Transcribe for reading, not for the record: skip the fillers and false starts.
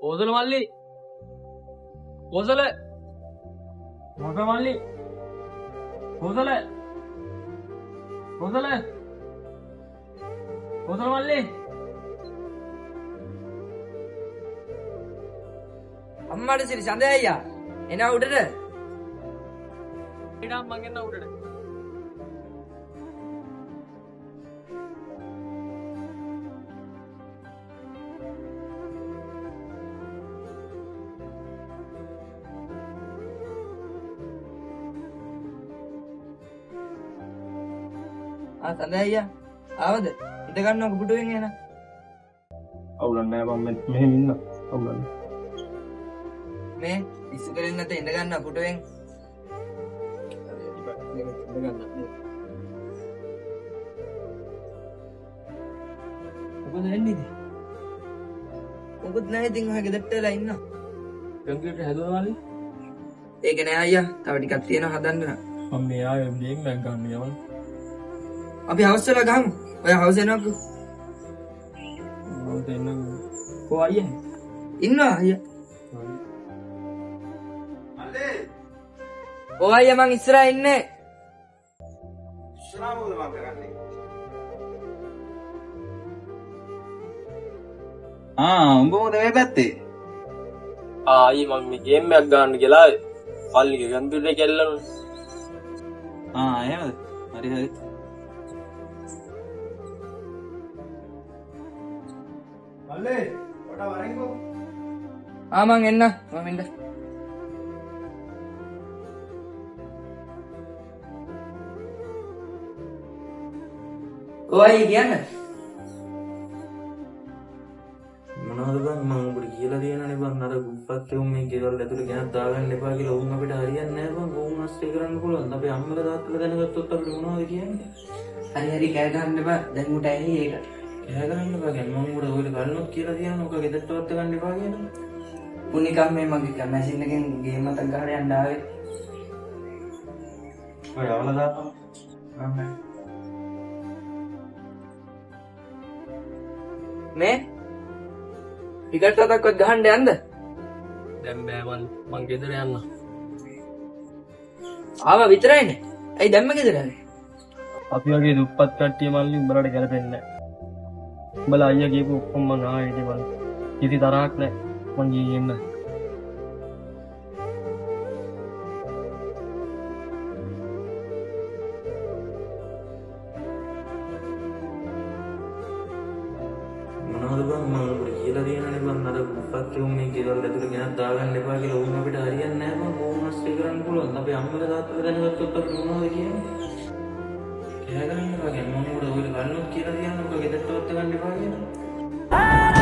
कोसල मल्ली कोसල motor मल्ली कोसल कोसल कोसल मल्ली අම්මට සිරි සඳ අයියා එන උඩට ඉඩම් මං එන්න උඩට සඳ අයියා ආවද ඉඳ ගන්නවක පුටුවෙන් එන අවුලන්නේ නෑ මම මෙහෙම ඉන්න අවුලන්නේ මේ ඉස්සු කරෙන් නැත ඉඳ ගන්න පුටුවෙන් මොකද වෙන්නේ ඉතින් මොකද නැහැ ඉතින් ඔය ගෙදරට වෙලා ඉන්න කම්පියුටර් හැදුවා මල්ලි ඒක නෑ අයියා තව ටිකක් තියෙනවා හදන්න මම මේ ආයෙ බ්ලේක් මැක් ගන්න යවන්න අපි හවස් වල ගහමු ඔය හවස් එනවකෝ මම දෙන්න කො අයියා ඉන්නවා අයියා ඔය අයියා මං ඉස්සරහා ඉන්නේ ඉස්සරහා මොකද මං කරන්නේ උඹ මොකද මේ පැත්තේ ආයි මම මේ ගේම් එකක් ගන්න කියලා පල්ලිගේ කම්පියුටර් එකේ ඇල්ලනවා එහෙමද හරි හරි මල්ලේ පොඩ වරින්කෝ මං එන්න මම එන්න ඔය කියන්න මොනවද බං මම උඹට කියලා දෙනනේ බං අර ගුප්පත් එවුන් මේ ගෙවල් ඇතුලේ ගෙනත් දාගන්න එපා කියලා උන් අපිට හරියන්නේ නැහැ බං උන් අස්සේ කරන්න පුළුවන් අපි අම්මලා තාත්තලා දැනගත්තොත් අපිට මොනවද කියන්නේ හරි හරි කෑ ගන්න එපා දැන් උට ඇහි ඒක කෑ ගන්න එපා කියන්නේ මම උඹට ඔයලා ගන්නොත් කියලා තියනවා ඔක ගෙදරට වත් ගන්න එපා කියලා පුනිකම් මේ මගේ මැෂින් එකෙන් ගේම් එකක් ගහලා යන්න ආවේ ඔය අවලා දාපන් මේ ටිකට් එකක්වත් ගහන්න යන්න දැන් බෑ මං ගෙදර යන්න ආවා විතරයිනේ ඇයි දැම්ම ගෙදර යන්නේ අපි වගේ දුප්පත් කට්ටිය මල්ලි උඹලට ගැලපෙන්නේ නැහැ උඹලා අයියා කියපු ඔක්කොම මං ආයේ ඉතින් මං කිසි තරහක් නැහැ මං ගියේ එන්න මොනවද බං මම උඹට කියලා දෙනනේ බං අර ගුප්පත් එවුන් මේ ගෙවල් ඇතුලේ ගෙනත් දාගන්න එපා කියලා උන් අපිට හරියන්නේ නැහැ බං උන් අස්සේ කරන්න පුළුවන් අපි අම්මලා තාත්තලා දැනගත්තොත් අපිට මොනවද කියන්නේ කෑ ගන්න එපා කියන්නේ මම උඹට ඔයලා ගන්නොත් කියලා තියනවා ඔක ගෙදරට වත් ගන්න එපා කියලා